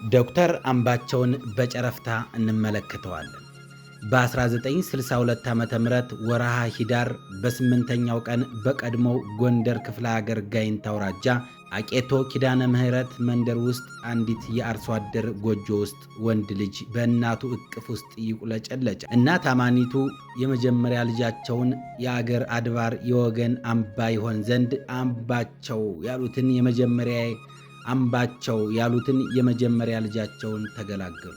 ዶክተር አምባቸውን በጨረፍታ እንመለከተዋለን። በ1962 ዓ.ም ወርሃ ሂዳር በ8ኛው ቀን በቀድሞው ጎንደር ክፍለ ሀገር ጋይንት አውራጃ አቄቶ ኪዳነ ምህረት መንደር ውስጥ አንዲት የአርሶ አደር ጎጆ ውስጥ ወንድ ልጅ በእናቱ እቅፍ ውስጥ ይቁለጨለጫል። እናት አማኒቱ የመጀመሪያ ልጃቸውን የአገር አድባር የወገን አምባ ይሆን ዘንድ አምባቸው ያሉትን የመጀመሪያ ልጃቸውን ተገላገሉ።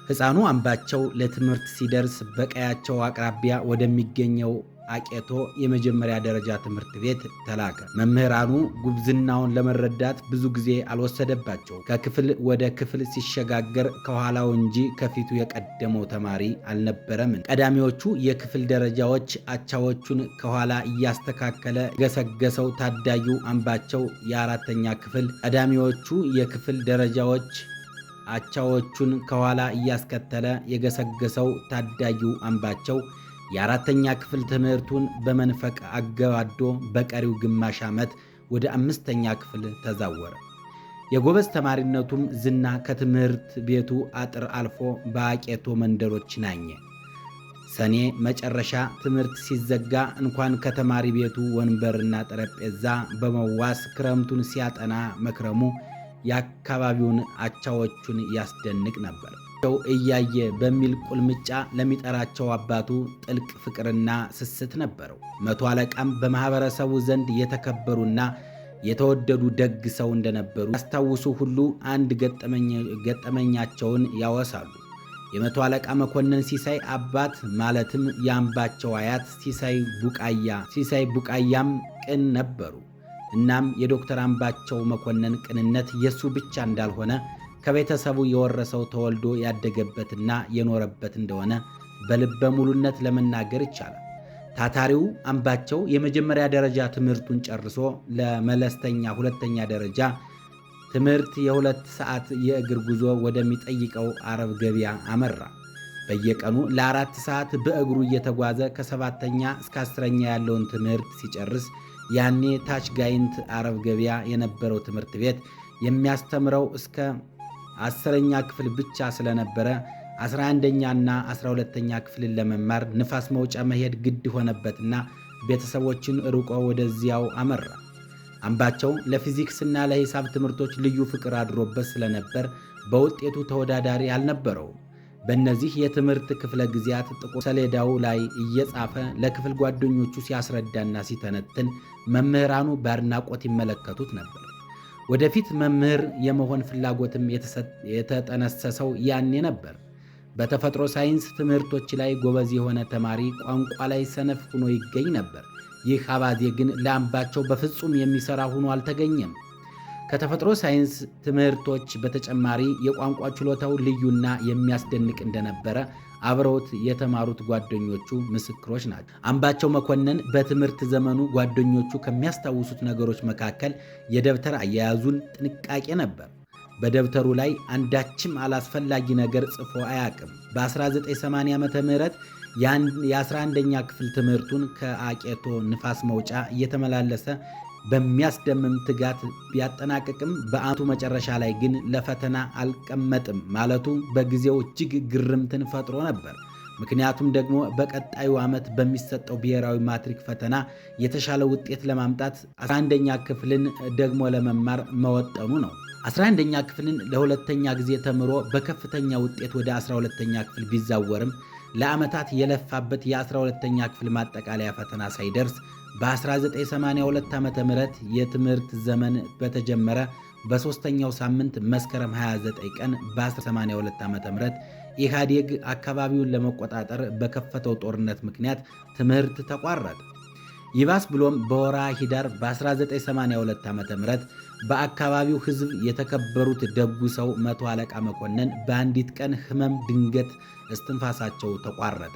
ሕፃኑ አምባቸው ለትምህርት ሲደርስ በቀያቸው አቅራቢያ ወደሚገኘው አቄቶ የመጀመሪያ ደረጃ ትምህርት ቤት ተላከ። መምህራኑ ጉብዝናውን ለመረዳት ብዙ ጊዜ አልወሰደባቸው። ከክፍል ወደ ክፍል ሲሸጋገር ከኋላው እንጂ ከፊቱ የቀደመው ተማሪ አልነበረም። ቀዳሚዎቹ የክፍል ደረጃዎች አቻዎቹን ከኋላ እያስተካከለ ገሰገሰው ታዳጊው አምባቸው የአራተኛ ክፍል ቀዳሚዎቹ የክፍል ደረጃዎች አቻዎቹን ከኋላ እያስከተለ የገሰገሰው ታዳጊው አምባቸው የአራተኛ ክፍል ትምህርቱን በመንፈቅ አገባዶ በቀሪው ግማሽ ዓመት ወደ 5ኛ ክፍል ተዛወረ። የጎበዝ ተማሪነቱም ዝና ከትምህርት ቤቱ አጥር አልፎ በአቄቶ መንደሮች ናኘ። ሰኔ መጨረሻ ትምህርት ሲዘጋ እንኳን ከተማሪ ቤቱ ወንበርና ጠረጴዛ በመዋስ ክረምቱን ሲያጠና መክረሙ የአካባቢውን አቻዎቹን ያስደንቅ ነበር። እያየ በሚል ቁልምጫ ለሚጠራቸው አባቱ ጥልቅ ፍቅርና ስስት ነበረው። መቶ አለቃም በማኅበረሰቡ ዘንድ የተከበሩና የተወደዱ ደግ ሰው እንደነበሩ ያስታውሱ ሁሉ አንድ ገጠመኛቸውን ያወሳሉ። የመቶ አለቃ መኮንን ሲሳይ አባት ማለትም የአምባቸው አያት ሲሳይ ቡቃያም ቅን ነበሩ። እናም የዶክተር አምባቸው መኮንን ቅንነት የሱ ብቻ እንዳልሆነ ከቤተሰቡ የወረሰው ተወልዶ ያደገበትና የኖረበት እንደሆነ በልበ ሙሉነት ለመናገር ይቻላል። ታታሪው አምባቸው የመጀመሪያ ደረጃ ትምህርቱን ጨርሶ ለመለስተኛ ሁለተኛ ደረጃ ትምህርት የ2 ሰዓት የእግር ጉዞ ወደሚጠይቀው አረብ ገበያ አመራ። በየቀኑ ለ4 ሰዓት በእግሩ እየተጓዘ ከ7ኛ እስከ 10ኛ ያለውን ትምህርት ሲጨርስ ያኔ ታች ጋይንት አረብ ገበያ የነበረው ትምህርት ቤት የሚያስተምረው እስከ 10ኛ ክፍል ብቻ ስለነበረ 11ኛና 12ኛ ክፍልን ለመማር ንፋስ መውጫ መሄድ ግድ ሆነበትና ቤተሰቦችን ርቆ ወደዚያው አመራ። አምባቸው ለፊዚክስና ለሂሳብ ትምህርቶች ልዩ ፍቅር አድሮበት ስለነበር በውጤቱ ተወዳዳሪ አልነበረውም። በእነዚህ የትምህርት ክፍለ ጊዜያት ጥቁር ሰሌዳው ላይ እየጻፈ ለክፍል ጓደኞቹ ሲያስረዳና ሲተነትን መምህራኑ በአድናቆት ይመለከቱት ነበር። ወደፊት መምህር የመሆን ፍላጎትም የተጠነሰሰው ያኔ ነበር። በተፈጥሮ ሳይንስ ትምህርቶች ላይ ጎበዝ የሆነ ተማሪ ቋንቋ ላይ ሰነፍ ሆኖ ይገኝ ነበር። ይህ አባዜ ግን ለአምባቸው በፍጹም የሚሰራ ሆኖ አልተገኘም። ከተፈጥሮ ሳይንስ ትምህርቶች በተጨማሪ የቋንቋ ችሎታው ልዩና የሚያስደንቅ እንደነበረ አብረውት የተማሩት ጓደኞቹ ምስክሮች ናቸው። አምባቸው መኮንን በትምህርት ዘመኑ ጓደኞቹ ከሚያስታውሱት ነገሮች መካከል የደብተር አያያዙን ጥንቃቄ ነበር። በደብተሩ ላይ አንዳችም አላስፈላጊ ነገር ጽፎ አያውቅም። በ1980 ዓ.ም የ11ኛ ክፍል ትምህርቱን ከአቄቶ ንፋስ መውጫ እየተመላለሰ በሚያስደምም ትጋት ቢያጠናቅቅም በዓመቱ መጨረሻ ላይ ግን ለፈተና አልቀመጥም ማለቱ በጊዜው እጅግ ግርምትን ፈጥሮ ነበር። ምክንያቱም ደግሞ በቀጣዩ ዓመት በሚሰጠው ብሔራዊ ማትሪክ ፈተና የተሻለ ውጤት ለማምጣት 11ኛ ክፍልን ደግሞ ለመማር መወጠኑ ነው። 11ኛ ክፍልን ለሁለተኛ ጊዜ ተምሮ በከፍተኛ ውጤት ወደ 12ኛ ክፍል ቢዛወርም ለዓመታት የለፋበት የ12ኛ ክፍል ማጠቃለያ ፈተና ሳይደርስ በ1982 ዓ.ም የትምህርት ዘመን በተጀመረ በ3ኛው ሳምንት መስከረም 29 ቀን በ1982 ዓ.ም ኢህአዴግ አካባቢውን ለመቆጣጠር በከፈተው ጦርነት ምክንያት ትምህርት ተቋረጠ። ይባስ ብሎም በወርሃ ሂዳር በ1982 ዓ.ም በአካባቢው ሕዝብ የተከበሩት ደጉ ሰው መቶ አለቃ መኮንን በአንዲት ቀን ሕመም ድንገት እስትንፋሳቸው ተቋረጠ።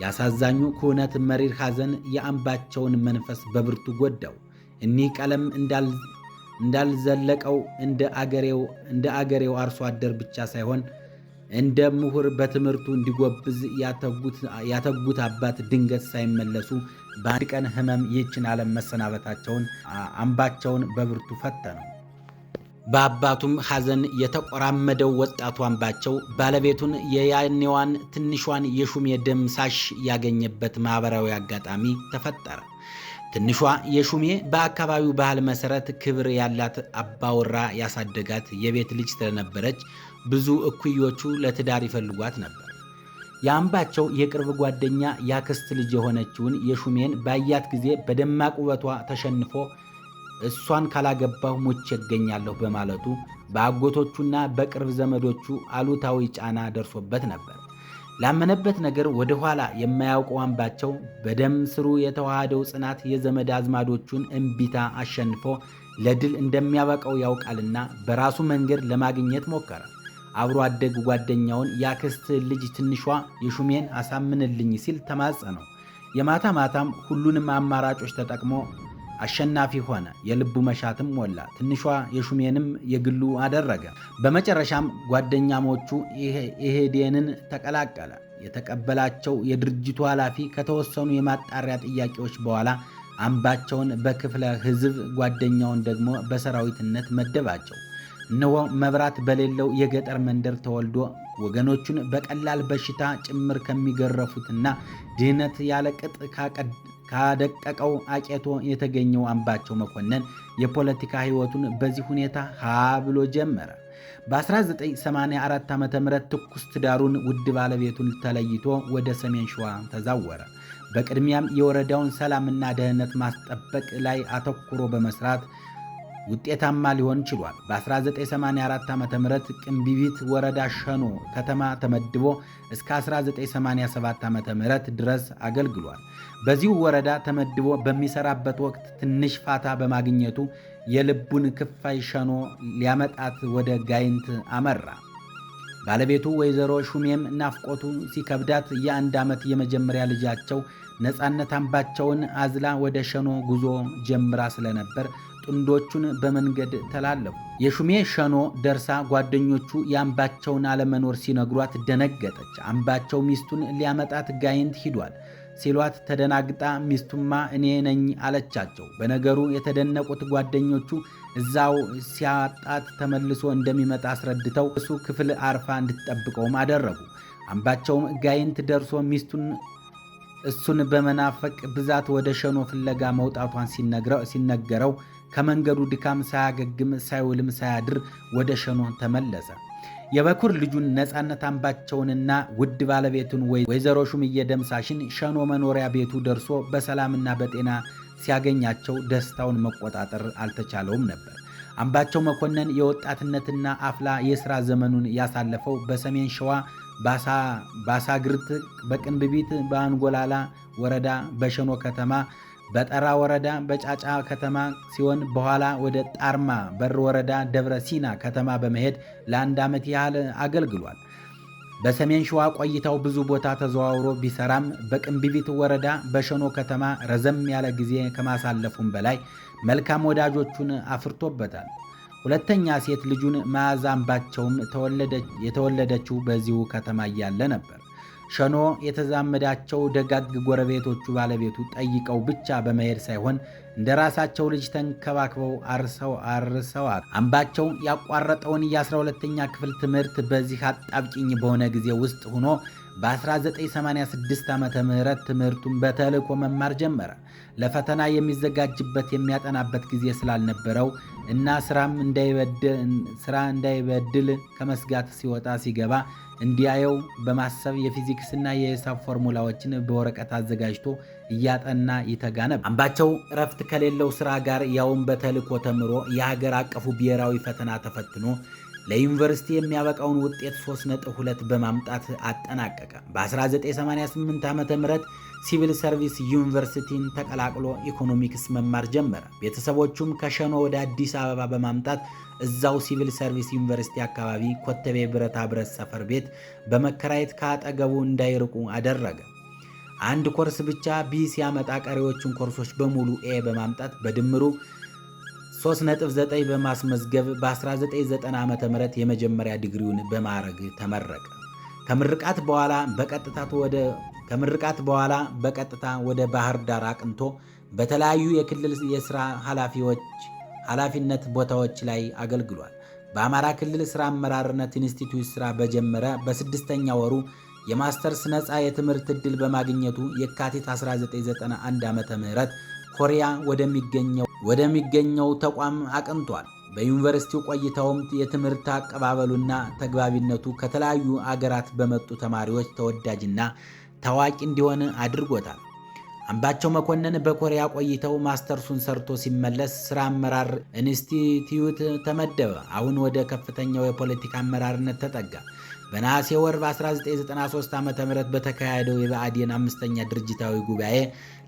ያሳዛኙ ክሁነት መሪር ሐዘን የአምባቸውን መንፈስ በብርቱ ጎዳው። እኒህ ቀለም እንዳልዘለቀው እንደ አገሬው አርሶ አደር ብቻ ሳይሆን እንደ ምሁር በትምህርቱ እንዲጎብዝ ያተጉት አባት ድንገት ሳይመለሱ በአንድ ቀን ሕመም ይህችን ዓለም መሰናበታቸውን አምባቸውን በብርቱ ፈተነው። በአባቱም ሐዘን የተቆራመደው ወጣቱ አምባቸው ባለቤቱን የያኔዋን ትንሿን የሹሜ ደምሳሽ ያገኘበት ማኅበራዊ አጋጣሚ ተፈጠረ። ትንሿ የሹሜ በአካባቢው ባህል መሠረት ክብር ያላት አባወራ ያሳደጋት የቤት ልጅ ስለነበረች ብዙ እኩዮቹ ለትዳር ይፈልጓት ነበር። የአምባቸው የቅርብ ጓደኛ ያክስት ልጅ የሆነችውን የሹሜን ባያት ጊዜ በደማቅ ውበቷ ተሸንፎ እሷን ካላገባሁ ሞቼ እገኛለሁ በማለቱ በአጎቶቹና በቅርብ ዘመዶቹ አሉታዊ ጫና ደርሶበት ነበር። ላመነበት ነገር ወደ ኋላ የማያውቀው አምባቸው በደም ስሩ የተዋሃደው ጽናት የዘመድ አዝማዶቹን እምቢታ አሸንፎ ለድል እንደሚያበቃው ያውቃልና በራሱ መንገድ ለማግኘት ሞከረ። አብሮ አደግ ጓደኛውን ያክስት ልጅ ትንሿ የሹሜን አሳምንልኝ ሲል ተማጸነው። የማታ ማታም ሁሉንም አማራጮች ተጠቅሞ አሸናፊ ሆነ። የልቡ መሻትም ሞላ። ትንሿ የሹሜንም የግሉ አደረገ። በመጨረሻም ጓደኛሞቹ ኢህዴንን ተቀላቀለ። የተቀበላቸው የድርጅቱ ኃላፊ ከተወሰኑ የማጣሪያ ጥያቄዎች በኋላ አምባቸውን በክፍለ ሕዝብ ጓደኛውን ደግሞ በሰራዊትነት መደባቸው። እነሆ መብራት በሌለው የገጠር መንደር ተወልዶ ወገኖቹን በቀላል በሽታ ጭምር ከሚገረፉትና ድህነት ያለ ቅጥ ካደቀቀው አቄቶ የተገኘው አምባቸው መኮንን የፖለቲካ ሕይወቱን በዚህ ሁኔታ ሀ ብሎ ጀመረ። በ1984 ዓ.ም ትኩስ ትዳሩን ውድ ባለቤቱን ተለይቶ ወደ ሰሜን ሸዋ ተዛወረ። በቅድሚያም የወረዳውን ሰላምና ደህንነት ማስጠበቅ ላይ አተኩሮ በመስራት ውጤታማ ሊሆን ችሏል። በ1984 ዓ.ም ቅንቢቢት ወረዳ ሸኖ ከተማ ተመድቦ እስከ 1987 ዓ.ም ድረስ አገልግሏል። በዚሁ ወረዳ ተመድቦ በሚሰራበት ወቅት ትንሽ ፋታ በማግኘቱ የልቡን ክፋይ ሸኖ ሊያመጣት ወደ ጋይንት አመራ። ባለቤቱ ወይዘሮ ሹሜም ናፍቆቱ ሲከብዳት የ1 ዓመት የመጀመሪያ ልጃቸው ነፃነት አምባቸውን አዝላ ወደ ሸኖ ጉዞ ጀምራ ስለነበር ጥንዶቹን በመንገድ ተላለፉ። የሹሜ ሸኖ ደርሳ ጓደኞቹ የአምባቸውን አለመኖር ሲነግሯት ደነገጠች። አምባቸው ሚስቱን ሊያመጣት ጋይንት ሂዷል ሲሏት ተደናግጣ ሚስቱማ እኔ ነኝ አለቻቸው። በነገሩ የተደነቁት ጓደኞቹ እዛው ሲያጣት ተመልሶ እንደሚመጣ አስረድተው እሱ ክፍል አርፋ እንድትጠብቀውም አደረጉ። አምባቸውም ጋይንት ደርሶ ሚስቱን እሱን በመናፈቅ ብዛት ወደ ሸኖ ፍለጋ መውጣቷን ሲነገረው ከመንገዱ ድካም ሳያገግም ሳይውልም ሳያድር ወደ ሸኖ ተመለሰ። የበኩር ልጁን ነፃነት አምባቸውንና ውድ ባለቤቱን ወይዘሮ ሹምዬ ደምሳሽን ሸኖ መኖሪያ ቤቱ ደርሶ በሰላምና በጤና ሲያገኛቸው ደስታውን መቆጣጠር አልተቻለውም ነበር። አምባቸው መኮንን የወጣትነትና አፍላ የሥራ ዘመኑን ያሳለፈው በሰሜን ሸዋ ባሳግርት፣ በቅንብቢት፣ በአንጎላላ ወረዳ፣ በሸኖ ከተማ፣ በጠራ ወረዳ፣ በጫጫ ከተማ ሲሆን በኋላ ወደ ጣርማ በር ወረዳ ደብረ ሲና ከተማ በመሄድ ለ1 ዓመት ያህል አገልግሏል። በሰሜን ሸዋ ቆይታው ብዙ ቦታ ተዘዋውሮ ቢሰራም በቅንብቢት ወረዳ በሸኖ ከተማ ረዘም ያለ ጊዜ ከማሳለፉም በላይ መልካም ወዳጆቹን አፍርቶበታል። ሁለተኛ ሴት ልጁን መዓዛ አምባቸውም የተወለደችው በዚሁ ከተማ እያለ ነበር። ሸኖ የተዛመዳቸው ደጋግ ጎረቤቶቹ ባለቤቱ ጠይቀው ብቻ በመሄድ ሳይሆን እንደ ራሳቸው ልጅ ተንከባክበው አርሰዋል። አምባቸው ያቋረጠውን የ12ኛ ክፍል ትምህርት በዚህ አጣብቂኝ በሆነ ጊዜ ውስጥ ሆኖ በ1986 ዓ.ም ትምህርቱን በተልእኮ መማር ጀመረ። ለፈተና የሚዘጋጅበት የሚያጠናበት ጊዜ ስላልነበረው እና ስራ እንዳይበድል ከመስጋት ሲወጣ ሲገባ እንዲያየው በማሰብ የፊዚክስና የሂሳብ ፎርሙላዎችን በወረቀት አዘጋጅቶ እያጠና ይተጋ ነበር። አምባቸው እረፍት ከሌለው ስራ ጋር ያውም በተልእኮ ተምሮ የሀገር አቀፉ ብሔራዊ ፈተና ተፈትኖ ለዩኒቨርሲቲ የሚያበቃውን ውጤት 3.2 በማምጣት አጠናቀቀ። በ1988 ዓ.ም ሲቪል ሰርቪስ ዩኒቨርሲቲን ተቀላቅሎ ኢኮኖሚክስ መማር ጀመረ። ቤተሰቦቹም ከሸኖ ወደ አዲስ አበባ በማምጣት እዛው ሲቪል ሰርቪስ ዩኒቨርሲቲ አካባቢ ኮተቤ ብረታ ብረት ሰፈር ቤት በመከራየት ከአጠገቡ እንዳይርቁ አደረገ። አንድ ኮርስ ብቻ ቢ ሲያመጣ ቀሪዎቹን ኮርሶች በሙሉ ኤ በማምጣት በድምሩ 3.9 በማስመዝገብ በ1990 ዓ.ም የመጀመሪያ ዲግሪውን በማዕረግ ተመረቀ። ከምርቃት በኋላ በቀጥታ ወደ ባህር ዳር አቅንቶ በተለያዩ የክልል የሥራ ኃላፊነት ቦታዎች ላይ አገልግሏል። በአማራ ክልል ሥራ አመራርነት ኢንስቲትዩት ሥራ በጀመረ በ6ኛ ወሩ የማስተርስ ነፃ የትምህርት ዕድል በማግኘቱ የካቲት 1991 ዓ.ም ኮሪያ ወደሚገኘው ተቋም አቅንቷል። በዩኒቨርሲቲው ቆይታውም የትምህርት አቀባበሉና ተግባቢነቱ ከተለያዩ አገራት በመጡ ተማሪዎች ተወዳጅና ታዋቂ እንዲሆን አድርጎታል። አምባቸው መኮንን በኮሪያ ቆይታው ማስተርሱን ሰርቶ ሲመለስ ሥራ አመራር ኢንስቲትዩት ተመደበ። አሁን ወደ ከፍተኛው የፖለቲካ አመራርነት ተጠጋ። በነሐሴ ወር በ1993 ዓ.ም በተካሄደው የብአዴን 5ኛ ድርጅታዊ ጉባኤ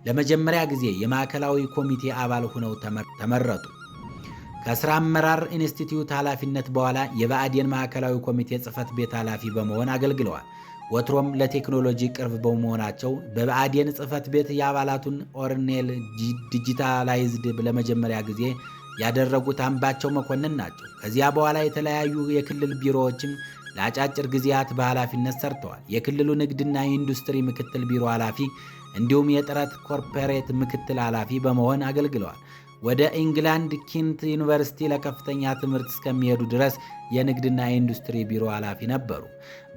ለመጀመሪያ ጊዜ የማዕከላዊ ኮሚቴ አባል ሆነው ተመረጡ። ከሥራ አመራር ኢንስቲትዩት ኃላፊነት በኋላ የብአዴን ማዕከላዊ ኮሚቴ ጽሕፈት ቤት ኃላፊ በመሆን አገልግለዋል። ወትሮም ለቴክኖሎጂ ቅርብ በመሆናቸው በብአዴን ጽሕፈት ቤት የአባላቱን ኦርኔል ዲጂታላይዝድ ለመጀመሪያ ጊዜ ያደረጉት አምባቸው መኮንን ናቸው። ከዚያ በኋላ የተለያዩ የክልል ቢሮዎችም ለአጫጭር ጊዜያት በኃላፊነት ሰርተዋል። የክልሉ ንግድና ኢንዱስትሪ ምክትል ቢሮ ኃላፊ እንዲሁም የጥረት ኮርፖሬት ምክትል ኃላፊ በመሆን አገልግለዋል። ወደ ኢንግላንድ ኪንት ዩኒቨርሲቲ ለከፍተኛ ትምህርት እስከሚሄዱ ድረስ የንግድና ኢንዱስትሪ ቢሮ ኃላፊ ነበሩ።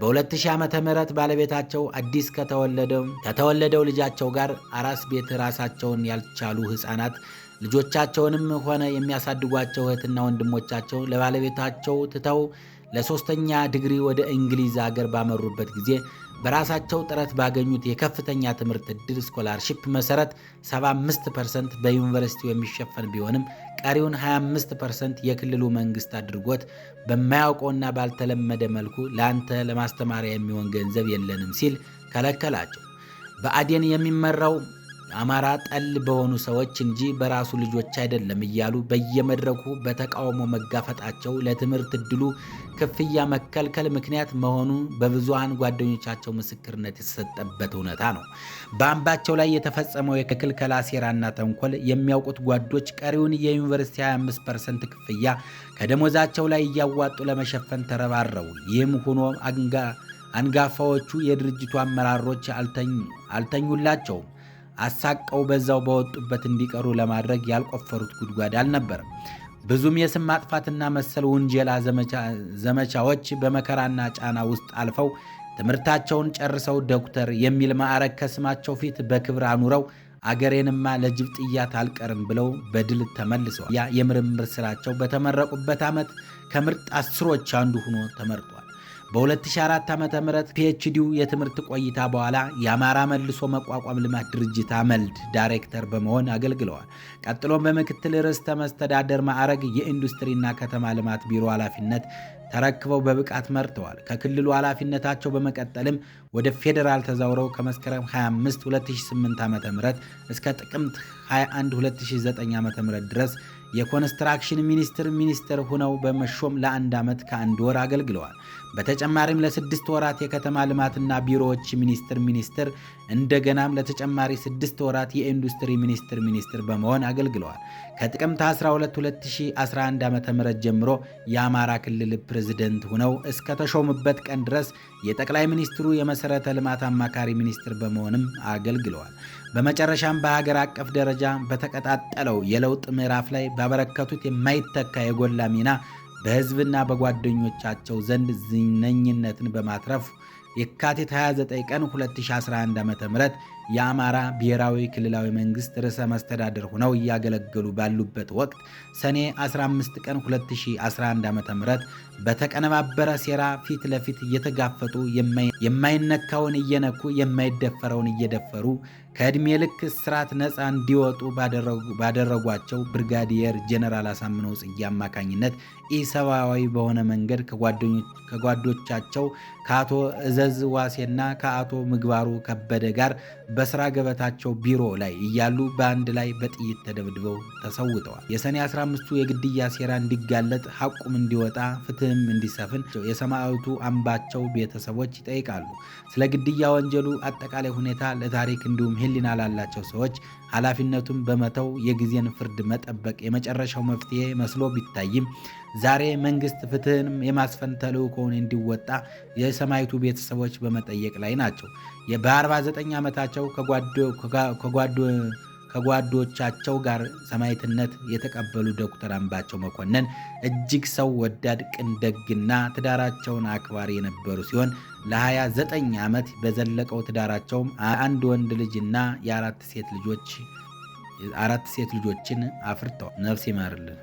በ2000 ዓ.ም ባለቤታቸው አዲስ ከተወለደው ልጃቸው ጋር አራስ ቤት ራሳቸውን ያልቻሉ ሕፃናት ልጆቻቸውንም ሆነ የሚያሳድጓቸው እህትና ወንድሞቻቸው ለባለቤታቸው ትተው ለ3ኛ ዲግሪ ወደ እንግሊዝ ሀገር ባመሩበት ጊዜ በራሳቸው ጥረት ባገኙት የከፍተኛ ትምህርት ዕድል ስኮላርሺፕ መሰረት 75% በዩኒቨርሲቲው የሚሸፈን ቢሆንም ቀሪውን 25% የክልሉ መንግስት አድርጎት በማያውቀውና ባልተለመደ መልኩ ለአንተ ለማስተማሪያ የሚሆን ገንዘብ የለንም ሲል ከለከላቸው። ብአዴን የሚመራው አማራ ጠል በሆኑ ሰዎች እንጂ በራሱ ልጆች አይደለም እያሉ በየመድረኩ በተቃውሞ መጋፈጣቸው ለትምህርት ዕድሉ ክፍያ መከልከል ምክንያት መሆኑ በብዙሃን ጓደኞቻቸው ምስክርነት የተሰጠበት እውነታ ነው። በአምባቸው ላይ የተፈጸመው የክልከላ ሴራና ተንኮል የሚያውቁት ጓዶች ቀሪውን የዩኒቨርሲቲ 25% ክፍያ ከደሞዛቸው ላይ እያዋጡ ለመሸፈን ተረባረቡ። ይህም ሆኖ አንጋፋዎቹ የድርጅቱ አመራሮች አልተኙላቸውም። አሳቀው በዛው በወጡበት እንዲቀሩ ለማድረግ ያልቆፈሩት ጉድጓድ አልነበረም። ብዙም የስም ማጥፋትና መሰል ውንጀላ ዘመቻዎች በመከራና ጫና ውስጥ አልፈው ትምህርታቸውን ጨርሰው ዶክተር የሚል ማዕረግ ከስማቸው ፊት በክብር አኑረው አገሬንማ ለጅብ ጥያት አልቀርም ብለው በድል ተመልሰዋል። ያ የምርምር ስራቸው በተመረቁበት ዓመት ከምርጥ 10ዎች አንዱ ሆኖ ተመርጧል። በ2004 ዓ.ም ፒኤችዲው የትምህርት ቆይታ በኋላ የአማራ መልሶ መቋቋም ልማት ድርጅት አመልድ ዳይሬክተር በመሆን አገልግለዋል። ቀጥሎም በምክትል ርዕሰ መስተዳደር ማዕረግ የኢንዱስትሪና ከተማ ልማት ቢሮ ኃላፊነት ተረክበው በብቃት መርተዋል። ከክልሉ ኃላፊነታቸው በመቀጠልም ወደ ፌዴራል ተዛውረው ከመስከረም 25 2008 ዓ.ም እስከ ጥቅምት 21 2009 ዓ.ም ድረስ የኮንስትራክሽን ሚኒስትር ሆነው በመሾም ለ1 ዓመት ከ1 ወር አገልግለዋል። በተጨማሪም ለ6 ወራት የከተማ ልማትና ቢሮዎች ሚኒስትር እንደገናም ለተጨማሪ 6 ወራት የኢንዱስትሪ ሚኒስትር በመሆን አገልግለዋል። ከጥቅምት 12 2011 ዓ.ም ጀምሮ የአማራ ክልል ፕሬዝደንት ሆነው እስከ ተሾሙበት ቀን ድረስ የጠቅላይ ሚኒስትሩ የመሰረተ ልማት አማካሪ ሚኒስትር በመሆንም አገልግለዋል። በመጨረሻም በሀገር አቀፍ ደረጃ በተቀጣጠለው የለውጥ ምዕራፍ ላይ ባበረከቱት የማይተካ የጎላ ሚና በሕዝብና በጓደኞቻቸው ዘንድ ዝነኝነትን በማትረፍ የካቲት 29 ቀን 2011 ዓ.ም የአማራ ብሔራዊ ክልላዊ መንግስት ርዕሰ መስተዳድር ሆነው እያገለገሉ ባሉበት ወቅት ሰኔ 15 ቀን 2011 ዓ.ም በተቀነባበረ ሴራ ፊት ለፊት እየተጋፈጡ የማይነካውን እየነኩ የማይደፈረውን እየደፈሩ ከዕድሜ ልክ እስራት ነፃ እንዲወጡ ባደረጓቸው ብርጋዲየር ጄኔራል አሳምነው ጽጌ አማካኝነት ኢሰብአዊ በሆነ መንገድ ከጓዶቻቸው ከአቶ እዘዝ ዋሴና ከአቶ ምግባሩ ከበደ ጋር በስራ ገበታቸው ቢሮ ላይ እያሉ በአንድ ላይ በጥይት ተደብድበው ተሰውተዋል። የሰኔ 15ቱ የግድያ ሴራ እንዲጋለጥ ሐቁም እንዲወጣ ፍትህም እንዲሰፍን የሰማዕቱ አምባቸው ቤተሰቦች ይጠይቃሉ። ስለ ግድያ ወንጀሉ አጠቃላይ ሁኔታ ለታሪክ እንዲሁም ሕሊና ላላቸው ሰዎች ኃላፊነቱን በመተው የጊዜን ፍርድ መጠበቅ የመጨረሻው መፍትሄ መስሎ ቢታይም ዛሬ መንግስት ፍትህን የማስፈን ተልዕኮውን እንዲወጣ የሰማዕቱ ቤተሰቦች በመጠየቅ ላይ ናቸው። በ49 ዓመታቸው ከጓዶቻቸው ጋር ሰማዕትነት የተቀበሉ ዶክተር አምባቸው መኮንን እጅግ ሰው ወዳድ፣ ቅን፣ ደግና ትዳራቸውን አክባሪ የነበሩ ሲሆን ለ29 ዓመት በዘለቀው ትዳራቸውም አንድ ወንድ ልጅና አራት ሴት ልጆችን አፍርተዋል። ነፍስ ይማርልን።